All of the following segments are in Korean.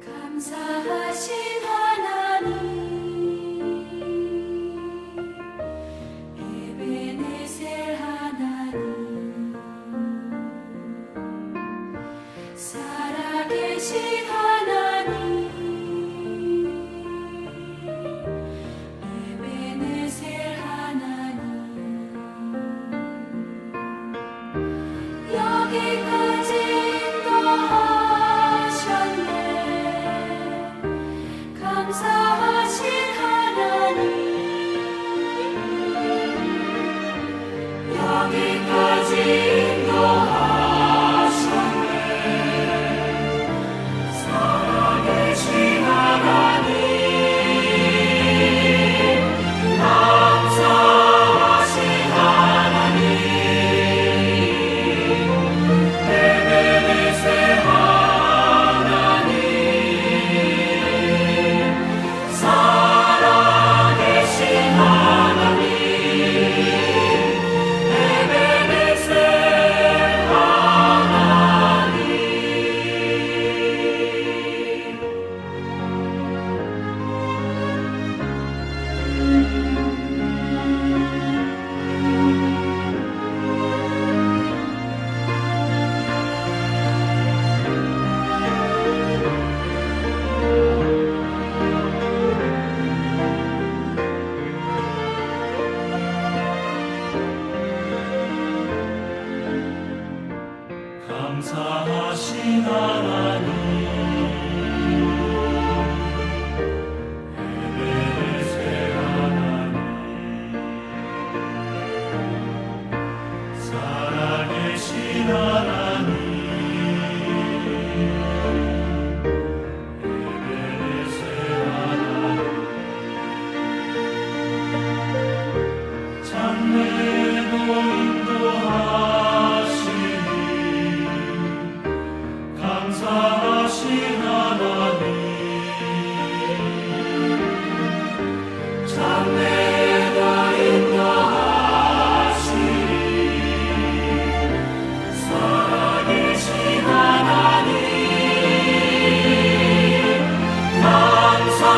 감사하신 하나님, 에베네셀 하나님, 살아계신 하나님, 에베네셀 하나님, 여기까지 인도하셨네. 감사하신 하나님, 여기까지 인도하셨네. 살아계신 하나님, 감사하신 하나님, 에베네셀 하나님, 살아계신 하나님, 에베네셀 하나님. 감사하신 하나님, 에베네셀 하나님, 살아계신 하나님, 에베네셀 하나님, 장래도 인도하시니 감사하신 하나님, 장래도 인도하시니 살아계신 하나님,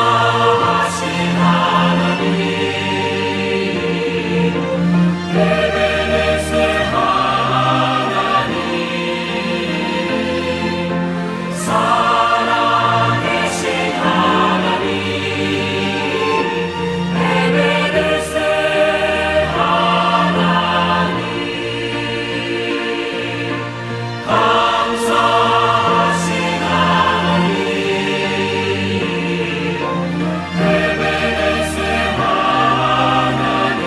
감사하신 하나님, 에베네셀 하나님, 살아계신 하나님, 에베네셀 하나님, 감사하신 하나님, 에베네셀 하나님,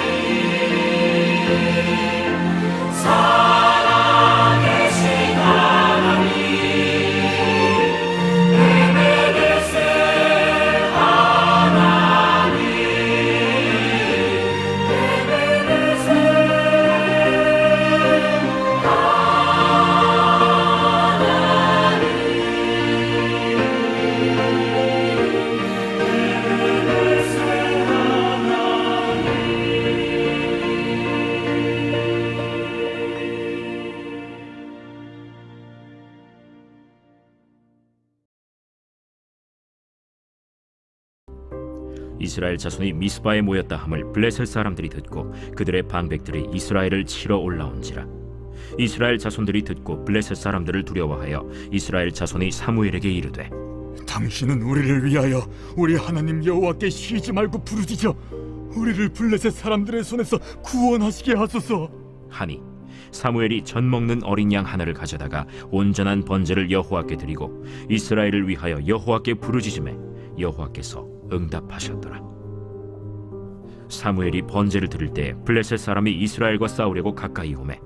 살아계신 하나님, 에베네셀 하나님, 에베네셀 이스라엘 자손이 미스바에 모였다 함을 블레셋 사람들이 듣고 그들의 방백들이 이스라엘을 치러 올라온지라. 이스라엘 자손들이 듣고 블레셋 사람들을 두려워하여 이스라엘 자손이 사무엘에게 이르되, 당신은 우리를 위하여 우리 하나님 여호와께 쉬지 말고 부르짖어 우리를 블레셋 사람들의 손에서 구원하시게 하소서. 하니 사무엘이 젖 먹는 어린 양 하나를 가져다가 온전한 번제를 여호와께 드리고 이스라엘을 위하여 여호와께 부르짖음에 여호와께서 응답하셨더라. 사무엘이 번제를 드릴 때 블레셋 사람이 이스라엘과 싸우려고 가까이 오매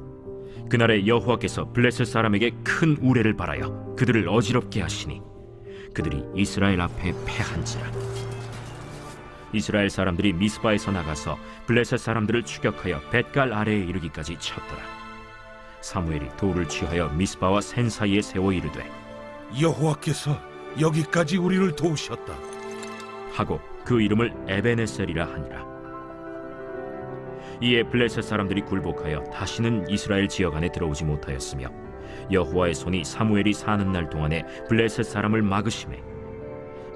그날에 여호와께서 블레셋 사람에게 큰 우레를 발하여 그들을 어지럽게 하시니 그들이 이스라엘 앞에 패한지라. 이스라엘 사람들이 미스바에서 나가서 블레셋 사람들을 추격하여 벳갈 아래에 이르기까지 쳤더라. 사무엘이 돌을 취하여 미스바와 센 사이에 세워 이르되, 여호와께서 여기까지 우리를 도우셨다. 하고 그 이름을 에베네셀이라 하니라. 이에 블레셋 사람들이 굴복하여 다시는 이스라엘 지역 안에 들어오지 못하였으며 여호와의 손이 사무엘이 사는 날 동안에 블레셋 사람을 막으심에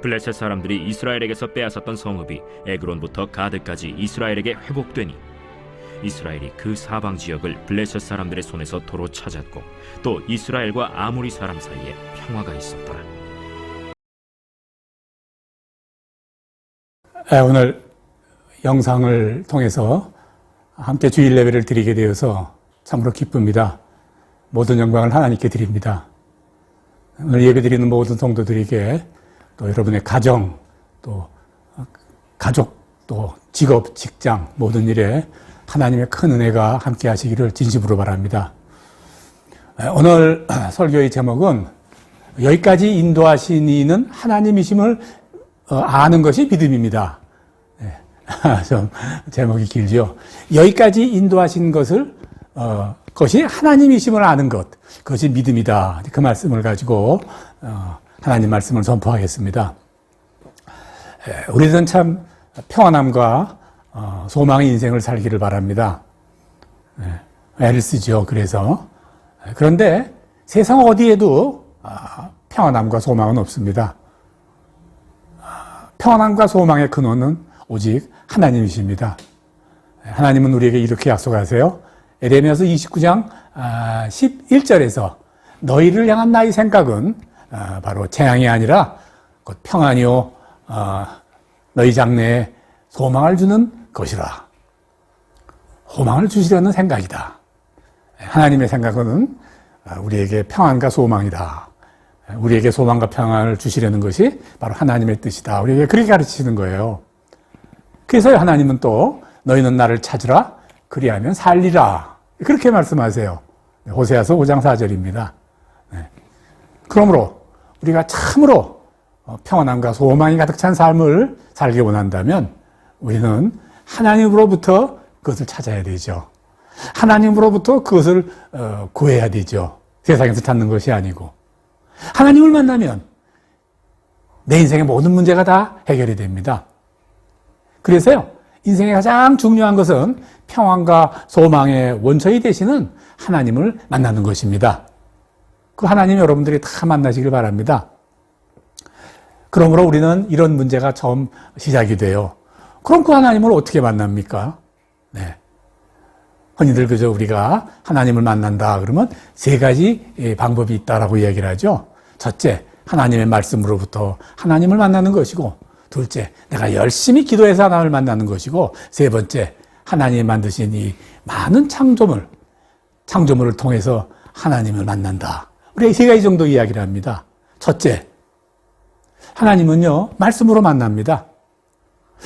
블레셋 사람들이 이스라엘에게서 빼앗았던 성읍이 에그론부터 가드까지 이스라엘에게 회복되니 이스라엘이 그 사방 지역을 블레셋 사람들의 손에서 도로 찾았고 또 이스라엘과 아모리 사람 사이에 평화가 있었더라. 오늘 영상을 통해서 함께 주일 예배를 드리게 되어서 참으로 기쁩니다. 모든 영광을 하나님께 드립니다. 오늘 예배 드리는 모든 성도들에게 또 여러분의 가정, 또 가족, 또 직업, 직장 모든 일에 하나님의 큰 은혜가 함께 하시기를 진심으로 바랍니다. 오늘 설교의 제목은 여기까지 인도하신 이는 하나님이심을 아는 것이 믿음입니다. 좀 제목이 길죠. 여기까지 인도하신 것이 하나님이심을 아는 것, 그것이 믿음이다. 그 말씀을 가지고 하나님 말씀을 선포하겠습니다. 우리들은 참 평안함과 소망의 인생을 살기를 바랍니다. 애를 쓰죠. 그래서 그런데 세상 어디에도 평안함과 소망은 없습니다. 평안함과 소망의 근원은 오직 하나님이십니다. 하나님은 우리에게 이렇게 약속하세요. 에레미야서 29장 11절에서 너희를 향한 나의 생각은 바로 재앙이 아니라 곧 평안이요 너희 장래에 소망을 주는 것이라. 소망을 주시려는 생각이다. 하나님의 생각은 우리에게 평안과 소망이다. 우리에게 소망과 평안을 주시려는 것이 바로 하나님의 뜻이다. 우리에게 그렇게 가르치시는 거예요. 그래서 하나님은 또 너희는 나를 찾으라 그리하면 살리라 그렇게 말씀하세요. 호세아서 5장 4절입니다. 그러므로 우리가 참으로 평안함과 소망이 가득 찬 삶을 살기 원한다면 우리는 하나님으로부터 그것을 찾아야 되죠. 하나님으로부터 그것을 구해야 되죠. 세상에서 찾는 것이 아니고. 하나님을 만나면 내 인생의 모든 문제가 다 해결이 됩니다. 그래서요, 인생의 가장 중요한 것은 평안과 소망의 원천이 되시는 하나님을 만나는 것입니다. 그 하나님 여러분들이 다 만나시길 바랍니다. 그러므로 우리는 이런 문제가 처음 시작이 돼요. 그럼 그 하나님을 어떻게 만납니까? 네. 흔히들 그저 우리가 하나님을 만난다 그러면 세 가지 방법이 있다라고 이야기를 하죠. 첫째, 하나님의 말씀으로부터 하나님을 만나는 것이고, 둘째, 내가 열심히 기도해서 하나님을 만나는 것이고, 세 번째, 하나님이 만드신 이 많은 창조물을 통해서 하나님을 만난다. 우리가 세 가지 정도 이야기를 합니다. 첫째, 하나님은요, 말씀으로 만납니다.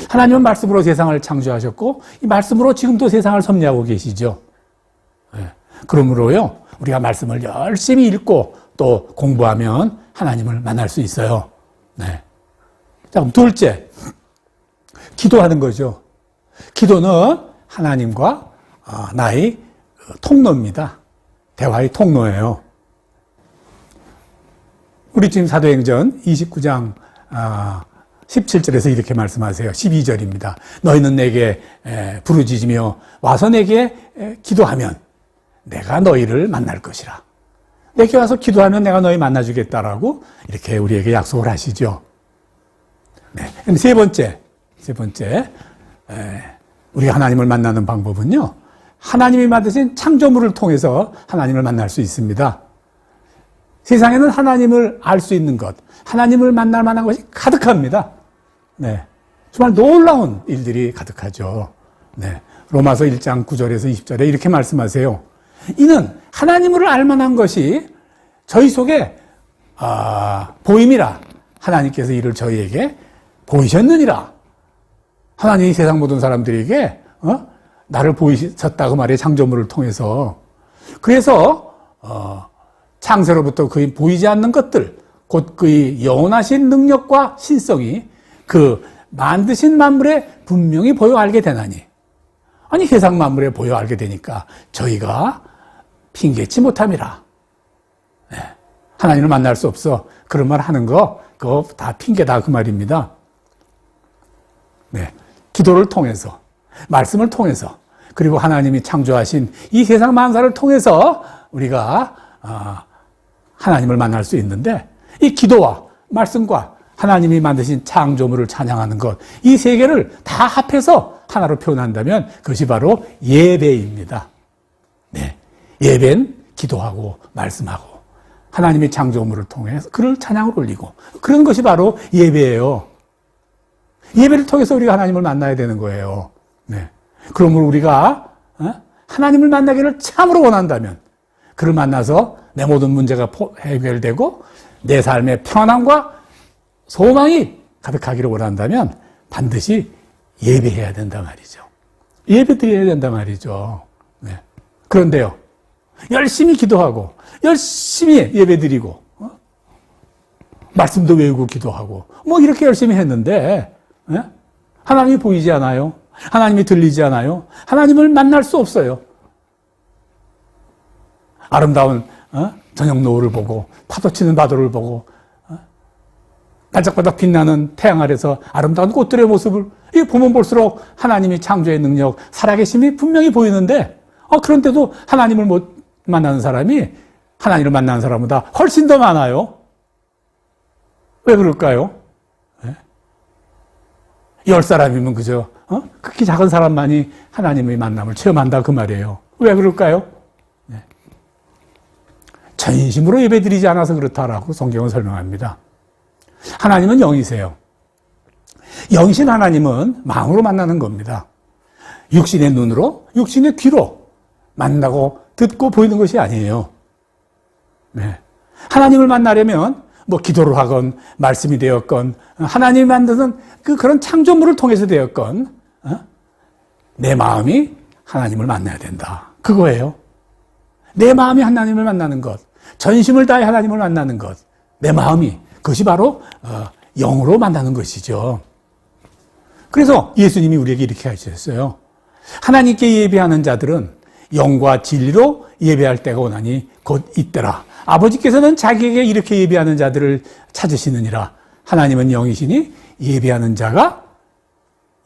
하나님은 말씀으로 세상을 창조하셨고, 이 말씀으로 지금도 세상을 섭리하고 계시죠. 그러므로요, 우리가 말씀을 열심히 읽고 또 공부하면 하나님을 만날 수 있어요. 네. 자, 그럼 둘째, 기도하는 거죠. 기도는 하나님과 나의 통로입니다. 대화의 통로예요. 우리 지금 사도행전 29장 17절에서 이렇게 말씀하세요. 12절입니다. 너희는 내게 부르짖으며 와서 내게 기도하면 내가 너희를 만날 것이라. 내게 와서 기도하면 내가 너희 만나주겠다라고 이렇게 우리에게 약속을 하시죠. 네. 그럼 세 번째, 우리가 하나님을 만나는 방법은요, 하나님이 만드신 창조물을 통해서 하나님을 만날 수 있습니다. 세상에는 하나님을 알 수 있는 것, 하나님을 만날 만한 것이 가득합니다. 네. 정말 놀라운 일들이 가득하죠. 네. 로마서 1장 9절에서 20절에 이렇게 말씀하세요. 이는 하나님을 알 만한 것이 저희 속에 보임이라. 하나님께서 이를 저희에게 보이셨느니라. 하나님이 세상 모든 사람들에게 나를 보이셨다고 말해, 창조물을 통해서. 그래서 창세로부터 그의 보이지 않는 것들, 곧 그의 영원하신 능력과 신성이 그 만드신 만물에 분명히 보여 알게 되나니. 아니, 세상 만물에 보여 알게 되니까 저희가 핑계치 못함이라. 네. 하나님을 만날 수 없어. 그런 말 하는 거, 그거 다 핑계다. 그 말입니다. 네. 기도를 통해서, 말씀을 통해서, 그리고 하나님이 창조하신 이 세상 만사를 통해서 우리가 하나님을 만날 수 있는데, 이 기도와 말씀과 하나님이 만드신 창조물을 찬양하는 것, 이 세 개를 다 합해서 하나로 표현한다면 그것이 바로 예배입니다. 네. 예배는 기도하고 말씀하고 하나님의 창조물을 통해서 그를 찬양을 올리고, 그런 것이 바로 예배예요. 예배를 통해서 우리가 하나님을 만나야 되는 거예요. 네. 그러므로 우리가 하나님을 만나기를 참으로 원한다면, 그를 만나서 내 모든 문제가 해결되고 내 삶의 평안함과 소망이 가득하기를 원한다면 반드시 예배해야 된단 말이죠. 예배 드려야 된단 말이죠. 네. 그런데요, 열심히 기도하고 열심히 예배 드리고 말씀도 외우고 기도하고 뭐 이렇게 열심히 했는데 하나님이 보이지 않아요. 하나님이 들리지 않아요. 하나님을 만날 수 없어요. 아름다운 저녁 노을을 보고 파도 치는 바다를 보고 반짝반짝 빛나는 태양 아래서 아름다운 꽃들의 모습을 보면 볼수록 하나님이 창조의 능력, 살아계심이 분명히 보이는데 그런데도 하나님을 못 만나는 사람이 하나님을 만나는 사람보다 훨씬 더 많아요. 왜 그럴까요? 10사람이면 그저 극히 작은 사람만이 하나님의 만남을 체험한다 그 말이에요. 왜 그럴까요? 전심으로 예배드리지 않아서 그렇다라고 성경은 설명합니다. 하나님은 영이세요. 영이신 하나님은 마음으로 만나는 겁니다. 육신의 눈으로, 육신의 귀로 만나고 듣고 보이는 것이 아니에요. 네. 하나님을 만나려면 뭐 기도를 하건 말씀이 되었건 하나님이 만드는 그런 창조물을 통해서 되었건 내 마음이 하나님을 만나야 된다. 그거예요. 내 마음이 하나님을 만나는 것, 전심을 다해 하나님을 만나는 것, 내 마음이, 그것이 바로 영으로 만나는 것이죠. 그래서 예수님이 우리에게 이렇게 하셨어요. 하나님께 예배하는 자들은 영과 진리로 예배할 때가 오나니 곧 이때라. 아버지께서는 자기에게 이렇게 예배하는 자들을 찾으시느니라. 하나님은 영이시니 예배하는 자가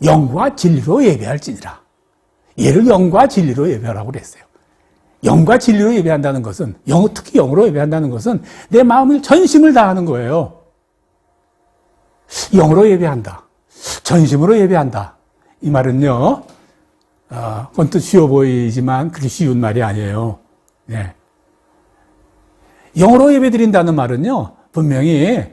영과 진리로 예배할지니라. 얘를 영과 진리로 예배하라고 그랬어요. 영과 진리로 예배한다는 것은, 특히 영으로 예배한다는 것은 내 마음을 전심을 다하는 거예요. 영으로 예배한다. 전심으로 예배한다. 이 말은요, 언뜻 쉬워 보이지만 그렇게 쉬운 말이 아니에요. 네. 영으로 예배드린다는 말은요, 분명히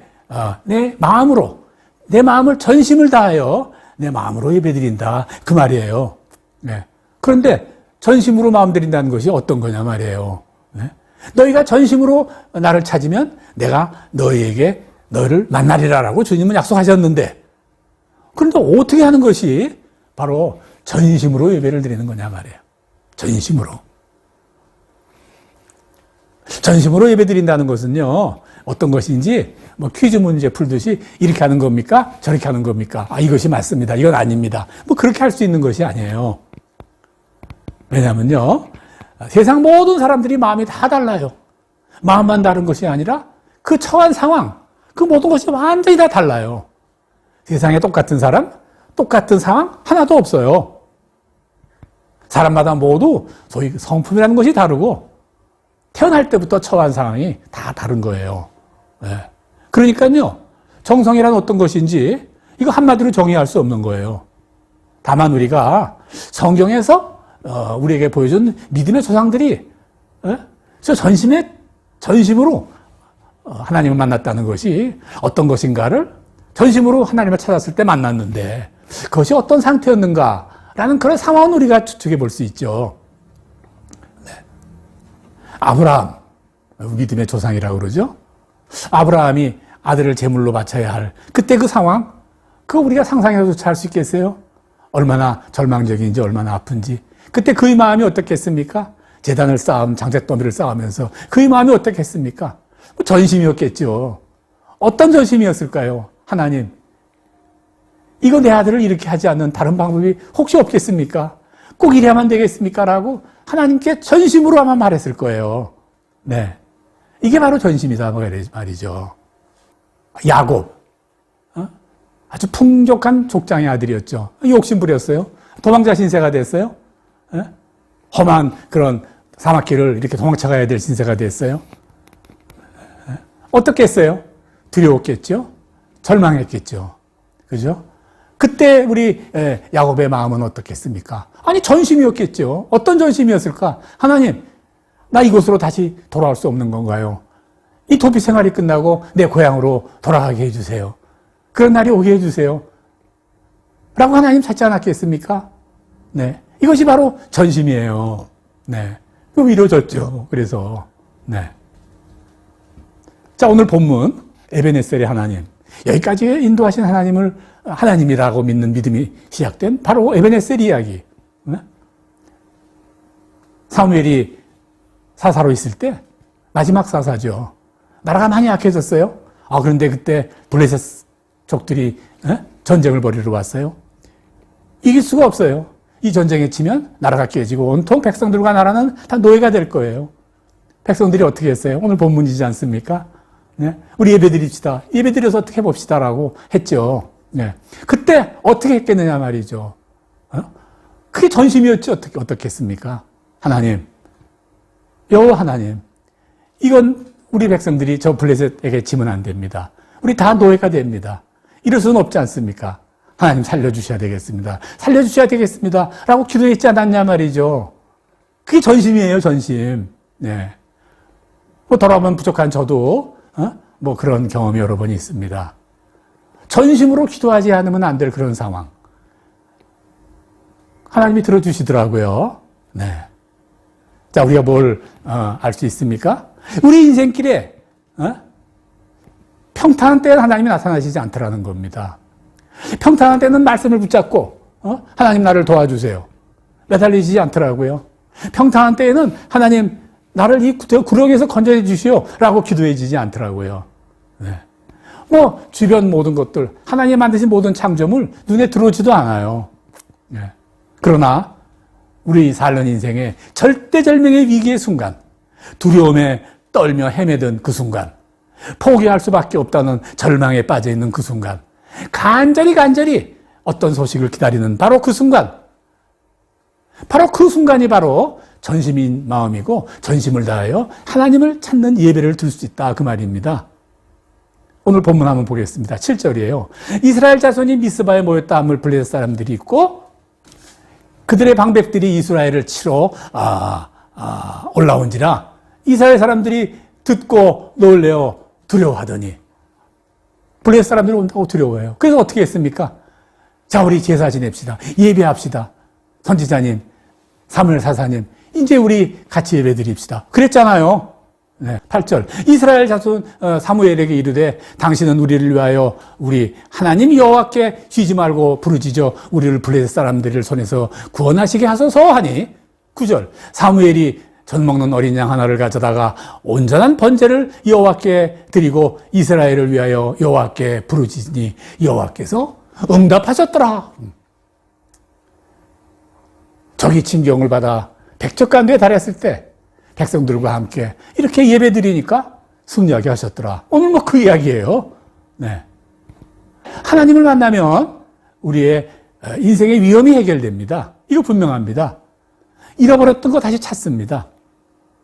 내 마음으로, 내 마음을 전심을 다하여 내 마음으로 예배드린다 그 말이에요. 네. 그런데 전심으로 마음 드린다는 것이 어떤 거냐 말이에요. 네? 너희가 전심으로 나를 찾으면 내가 너희에게 너희를 만나리라라고 주님은 약속하셨는데, 그런데 어떻게 하는 것이 바로 전심으로 예배를 드리는 거냐 말이에요. 전심으로. 전심으로 예배 드린다는 것은요, 어떤 것인지 뭐 퀴즈 문제 풀듯이 이렇게 하는 겁니까? 저렇게 하는 겁니까? 이것이 맞습니다. 이건 아닙니다. 뭐 그렇게 할 수 있는 것이 아니에요. 왜냐면요, 세상 모든 사람들이 마음이 다 달라요. 마음만 다른 것이 아니라 그 처한 상황, 그 모든 것이 완전히 다 달라요. 세상에 똑같은 사람, 똑같은 상황 하나도 없어요. 사람마다 모두 소위 성품이라는 것이 다르고 태어날 때부터 처한 상황이 다 다른 거예요. 네. 그러니까요, 정성이란 어떤 것인지 이거 한마디로 정의할 수 없는 거예요. 다만 우리가 성경에서 우리에게 보여준 믿음의 조상들이 저 전심으로 하나님을 만났다는 것이 어떤 것인가를 전심으로 하나님을 찾았을 때 만났는데 그것이 어떤 상태였는가라는 그런 상황은 우리가 추측해 볼 수 있죠. 네. 아브라함, 믿음의 조상이라고 그러죠. 아브라함이 아들을 제물로 바쳐야 할 그때 그 상황, 그거 우리가 상상해서조차 할 수 있겠어요? 얼마나 절망적인지, 얼마나 아픈지. 그때 그의 마음이 어떻겠습니까? 제단을 장작더미를 쌓으면서 그의 마음이 어떻겠습니까? 전심이었겠죠. 어떤 전심이었을까요? 하나님, 이거 내 아들을 이렇게 하지 않는 다른 방법이 혹시 없겠습니까? 꼭 이래야만 되겠습니까? 라고 하나님께 전심으로 아마 말했을 거예요. 네. 이게 바로 전심이다 말이죠. 야곱. 아주 풍족한 족장의 아들이었죠. 욕심 부렸어요. 도망자 신세가 됐어요. 예? 험한 그런 사막길을 이렇게 도망쳐가야 될 신세가 됐어요. 예? 어떻겠어요? 두려웠겠죠? 절망했겠죠. 그죠? 그때 우리 야곱의 마음은 어떻겠습니까? 아니, 전심이었겠죠. 어떤 전심이었을까? 하나님, 나 이곳으로 다시 돌아올 수 없는 건가요? 이 도피 생활이 끝나고 내 고향으로 돌아가게 해주세요. 그런 날이 오게 해주세요. 라고 하나님 찾지 않았겠습니까? 네. 이것이 바로 전심이에요. 네. 그 이루어졌죠. 그래서, 네. 자, 오늘 본문, 에베네셀의 하나님. 여기까지 인도하신 하나님을 하나님이라고 믿는 믿음이 시작된 바로 에베네셀 이야기. 네? 사무엘이 사사로 있을 때 마지막 사사죠. 나라가 많이 약해졌어요. 그런데 그때 블레셋 족들이 전쟁을 벌이러 왔어요. 이길 수가 없어요. 이 전쟁에 치면 나라가 깨지고 온통 백성들과 나라는 다 노예가 될 거예요. 백성들이 어떻게 했어요? 오늘 본문이지 않습니까? 네? 우리 예배드립시다. 예배드려서 어떻게 해봅시다라고 했죠. 네. 그때 어떻게 했겠느냐 말이죠. 그게 전심이었죠. 어떻게 했습니까? 하나님, 여호와 하나님, 이건 우리 백성들이 저 블레셋에게 지면 안 됩니다. 우리 다 노예가 됩니다. 이럴 수는 없지 않습니까? 하나님 살려주셔야 되겠습니다. 살려주셔야 되겠습니다. 라고 기도했지 않았냐 말이죠. 그게 전심이에요, 전심. 네. 돌아오면 부족한 저도, 그런 경험이 여러 번 있습니다. 전심으로 기도하지 않으면 안 될 그런 상황. 하나님이 들어주시더라고요. 네. 자, 우리가 뭘, 알 수 있습니까? 우리 인생길에, 평탄한 때에 하나님이 나타나시지 않더라는 겁니다. 평탄한 때는 말씀을 붙잡고, 하나님 나를 도와주세요. 매달리지 않더라고요. 평탄한 때에는 하나님 나를 이 구렁에서 건져내 주시오. 라고 기도해 주지 않더라고요. 네. 주변 모든 것들, 하나님 만드신 모든 창조물 눈에 들어오지도 않아요. 네. 그러나, 우리 살는 인생의 절대절명의 위기의 순간, 두려움에 떨며 헤매던 그 순간, 포기할 수밖에 없다는 절망에 빠져 있는 그 순간, 간절히 어떤 소식을 기다리는 바로 그 순간, 바로 그 순간이 바로 전심인 마음이고 전심을 다하여 하나님을 찾는 예배를 드릴 수 있다 그 말입니다. 오늘 본문 한번 보겠습니다. 7절이에요. 이스라엘 자손이 미스바에 모였다 함을 블레셋 사람들이 있고 그들의 방백들이 이스라엘을 치러 올라온지라 이스라엘 사람들이 듣고 놀래어 두려워하더니 블레셋 사람들이 온다고 두려워해요. 그래서 어떻게 했습니까? 자, 우리 제사 지냅시다. 예배합시다. 선지자님, 사무엘 사사님, 이제 우리 같이 예배 드립시다. 그랬잖아요. 네, 8절. 이스라엘 자손 사무엘에게 이르되 당신은 우리를 위하여 우리 하나님 여호와께 쉬지 말고 부르짖어 우리를 블레셋 사람들을 손에서 구원하시게 하소서 하니 9절. 사무엘이 전 먹는 어린 양 하나를 가져다가 온전한 번제를 여호와께 드리고 이스라엘을 위하여 여호와께 부르짖으니 여호와께서 응답하셨더라. 저기 징경을 받아 백척간도에 달했을 때 백성들과 함께 이렇게 예배 드리니까 승리하게 하셨더라. 오늘 그 이야기예요. 네. 하나님을 만나면 우리의 인생의 위험이 해결됩니다. 이거 분명합니다. 잃어버렸던 거 다시 찾습니다.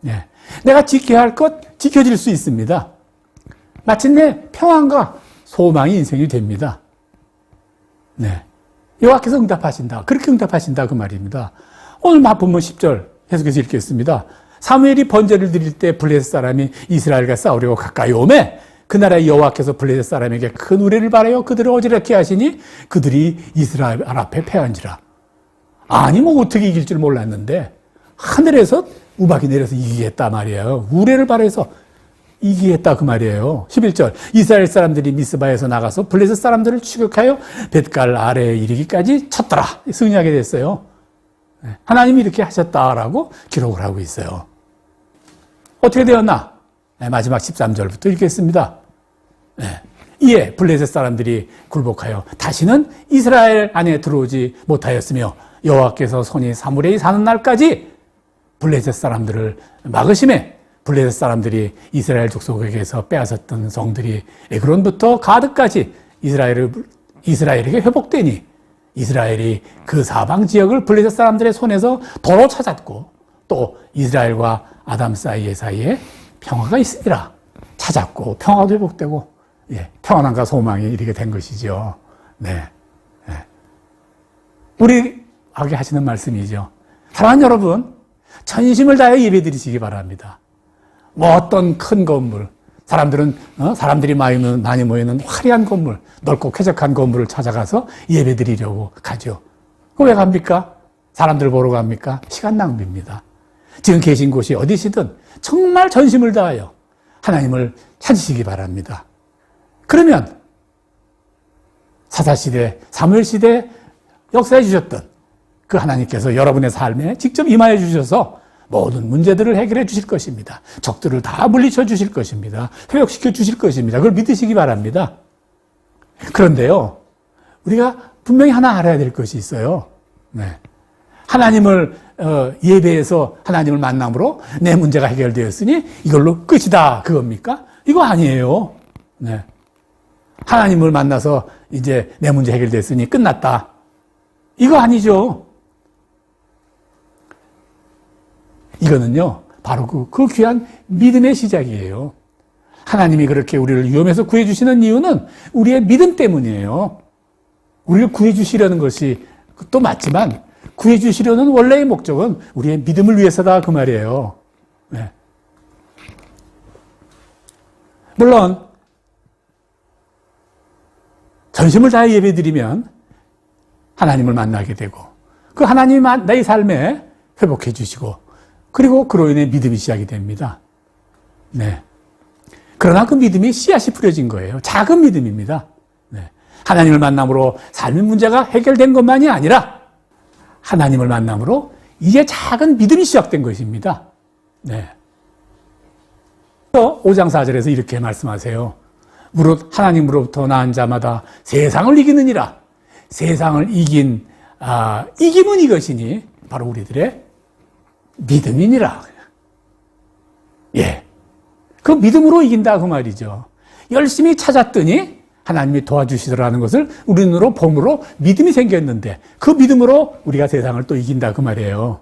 네. 내가 지켜야 할 것 지켜질 수 있습니다. 마침내 평안과 소망이 인생이 됩니다. 네. 여호와께서 응답하신다. 그렇게 응답하신다 그 말입니다. 오늘 본문 10절 계속해서 읽겠습니다. 사무엘이 번제를 드릴 때 블레셋 사람이 이스라엘과 싸우려고 가까이 오매 그나라의 여호와께서 블레셋 사람에게 큰 우레를 바라여 그들을 어지럽게 하시니 그들이 이스라엘 앞에 패한지라. 아니 어떻게 이길 줄 몰랐는데 하늘에서 우박이 내려서 이기겠다 말이에요. 우레를 바라서 이기겠다 그 말이에요. 11절. 이스라엘 사람들이 미스바에서 나가서 블레셋 사람들을 추격하여 벳갈 아래에 이르기까지 쳤더라. 승리하게 됐어요. 하나님이 이렇게 하셨다라고 기록을 하고 있어요. 어떻게 되었나? 마지막 13절부터 읽겠습니다. 이에 블레셋 사람들이 굴복하여 다시는 이스라엘 안에 들어오지 못하였으며 여호와께서 손이 사무엘이 사는 날까지 블레셋 사람들을 막으심에 블레셋 사람들이 이스라엘 족속에게서 빼앗았던 성들이 에그론부터 가드까지 이스라엘을 이스라엘에게 회복되니 이스라엘이 그 사방 지역을 블레셋 사람들의 손에서 도로 찾았고 또 이스라엘과 아담 사이에 평화가 있으리라. 찾았고 평화도 회복되고 평안함과 소망이 이렇게 된 것이죠. 네. 우리에게 하시는 말씀이죠. 사랑하는 여러분, 전심을 다해 예배드리시기 바랍니다. 뭐 어떤 큰 건물, 사람들이 많이 모이는 화려한 건물, 넓고 쾌적한 건물을 찾아가서 예배드리려고 가죠. 왜 갑니까? 사람들 보러 갑니까? 시간 낭비입니다. 지금 계신 곳이 어디시든 정말 전심을 다하여 하나님을 찾으시기 바랍니다. 그러면 사사시대, 사무엘시대 역사해 주셨던 그 하나님께서 여러분의 삶에 직접 임하여 주셔서 모든 문제들을 해결해 주실 것입니다. 적들을 다 물리쳐 주실 것입니다. 회복시켜 주실 것입니다. 그걸 믿으시기 바랍니다. 그런데요, 우리가 분명히 하나 알아야 될 것이 있어요. 네. 하나님을 예배해서 하나님을 만남으로 내 문제가 해결되었으니 이걸로 끝이다, 그겁니까? 이거 아니에요. 네. 하나님을 만나서 이제 내 문제 해결됐으니 끝났다, 이거 아니죠. 이거는요, 바로 그 귀한 믿음의 시작이에요. 하나님이 그렇게 우리를 위험에서 구해주시는 이유는 우리의 믿음 때문이에요. 우리를 구해주시려는 것이 또 맞지만 구해주시려는 원래의 목적은 우리의 믿음을 위해서다, 그 말이에요. 네. 물론 전심을 다해 예배드리면 하나님을 만나게 되고 그 하나님이 내 삶에 회복해 주시고 그리고 그로 인해 믿음이 시작이 됩니다. 네. 그러나 그 믿음이 씨앗이 뿌려진 거예요. 작은 믿음입니다. 네. 하나님을 만남으로 삶의 문제가 해결된 것만이 아니라 하나님을 만남으로 이제 작은 믿음이 시작된 것입니다. 네. 5장 4절에서 이렇게 말씀하세요. 무릇 하나님으로부터 나은 자마다 세상을 이기느니라. 세상을 이김은 이것이니 바로 우리들의 믿음이니라. 예. 그 믿음으로 이긴다, 그 말이죠. 열심히 찾았더니 하나님이 도와주시더라는 것을 우리 눈으로 봄으로 믿음이 생겼는데 그 믿음으로 우리가 세상을 또 이긴다, 그 말이에요.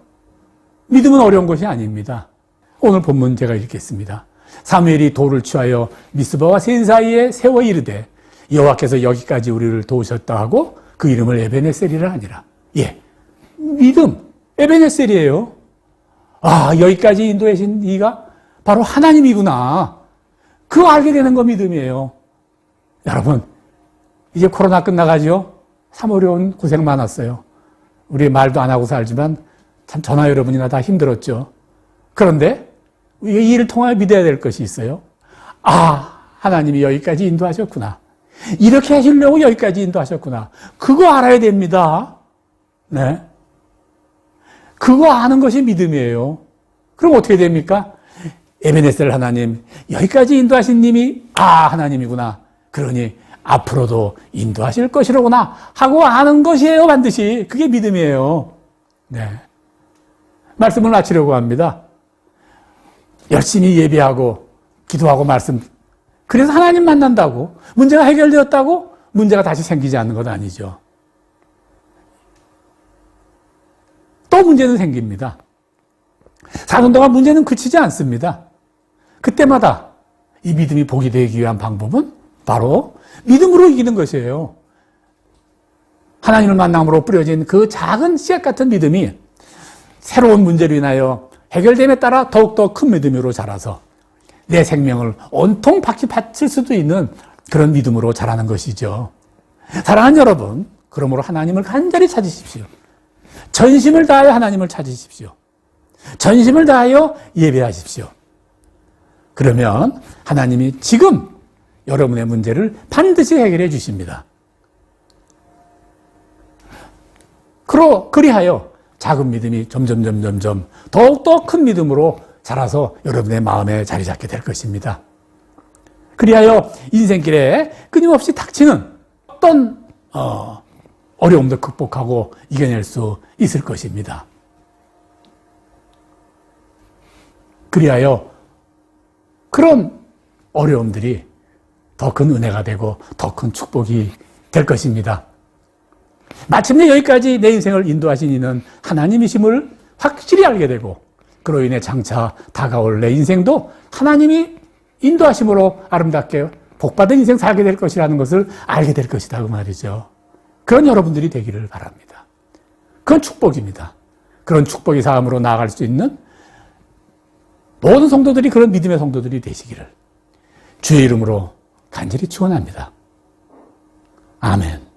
믿음은 어려운 것이 아닙니다. 오늘 본문 제가 읽겠습니다. 사무엘이 돌을 취하여 미스바와 센 사이에 세워 이르되 여호와께서 여기까지 우리를 도우셨다 하고 그 이름을 에베네셀이라 하니라. 예. 믿음. 에베네셀이에요. 아, 여기까지 인도하신 이가 바로 하나님이구나. 그거 알게 되는 거 믿음이에요. 여러분, 이제 코로나 끝나가죠? 참 어려운 고생 많았어요. 우리 말도 안 하고 살지만 참 전화 여러분이나 다 힘들었죠. 그런데 이 일을 통하여 믿어야 될 것이 있어요. 아, 하나님이 여기까지 인도하셨구나. 이렇게 하시려고 여기까지 인도하셨구나. 그거 알아야 됩니다. 네. 그거 아는 것이 믿음이에요. 그럼 어떻게 됩니까? 에베네셀 하나님, 여기까지 인도하신 님이 하나님이구나. 그러니 앞으로도 인도하실 것이로구나 하고 아는 것이에요, 반드시. 그게 믿음이에요. 네. 말씀을 마치려고 합니다. 열심히 예배하고 기도하고 말씀, 그래서 하나님 만난다고 문제가 해결되었다고 문제가 다시 생기지 않는 것 아니죠. 또 문제는 생깁니다. 사는 동안 문제는 그치지 않습니다. 그때마다 이 믿음이 복이 되기 위한 방법은 바로 믿음으로 이기는 것이에요. 하나님을 만남으로 뿌려진 그 작은 씨앗 같은 믿음이 새로운 문제로 인하여 해결됨에 따라 더욱더 큰 믿음으로 자라서 내 생명을 온통 바칠 수도 있는 그런 믿음으로 자라는 것이죠. 사랑하는 여러분, 그러므로 하나님을 간절히 찾으십시오. 전심을 다하여 하나님을 찾으십시오. 전심을 다하여 예배하십시오. 그러면 하나님이 지금 여러분의 문제를 반드시 해결해 주십니다. 그리하여 작은 믿음이 점점 더욱더 큰 믿음으로 자라서 여러분의 마음에 자리 잡게 될 것입니다. 그리하여 인생길에 끊임없이 닥치는 어떤 어려움도 극복하고 이겨낼 수 있을 것입니다. 그리하여 그런 어려움들이 더 큰 은혜가 되고 더 큰 축복이 될 것입니다. 마침내 여기까지 내 인생을 인도하신 이는 하나님이심을 확실히 알게 되고, 그로 인해 장차 다가올 내 인생도 하나님이 인도하심으로 아름답게 복받은 인생 살게 될 것이라는 것을 알게 될 것이다, 그 말이죠. 그런 여러분들이 되기를 바랍니다. 그건 축복입니다. 그런 축복의 삶으로 나아갈 수 있는 모든 성도들이 그런 믿음의 성도들이 되시기를 주의 이름으로 간절히 축원합니다. 아멘.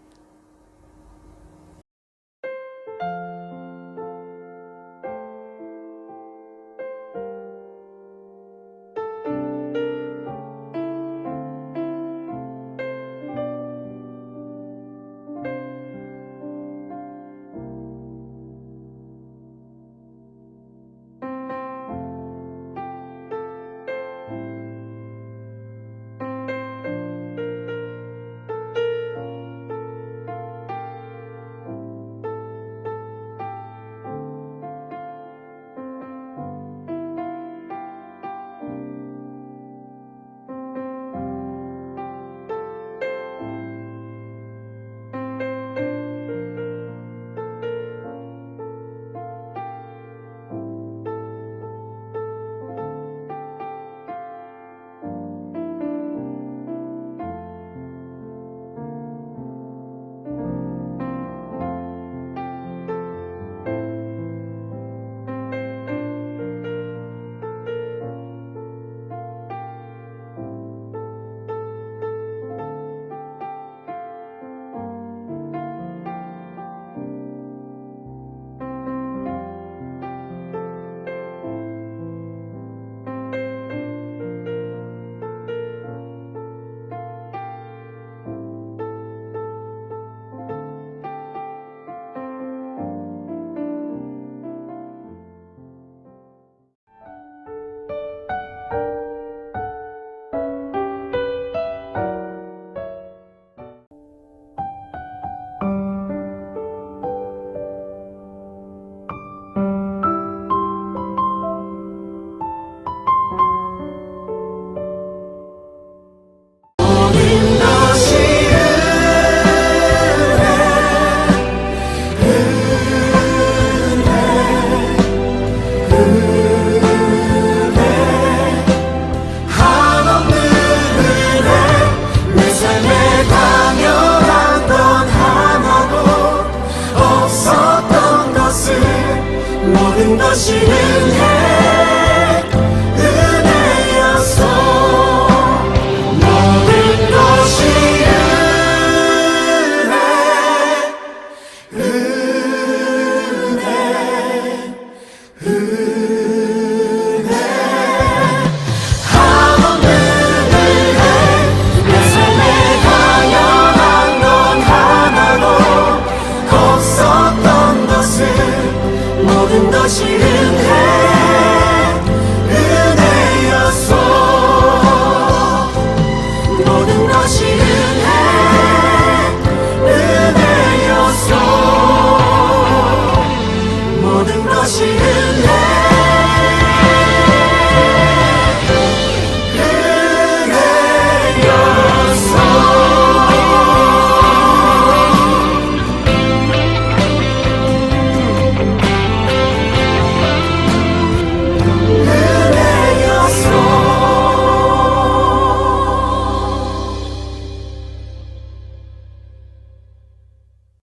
모든 것이 은혜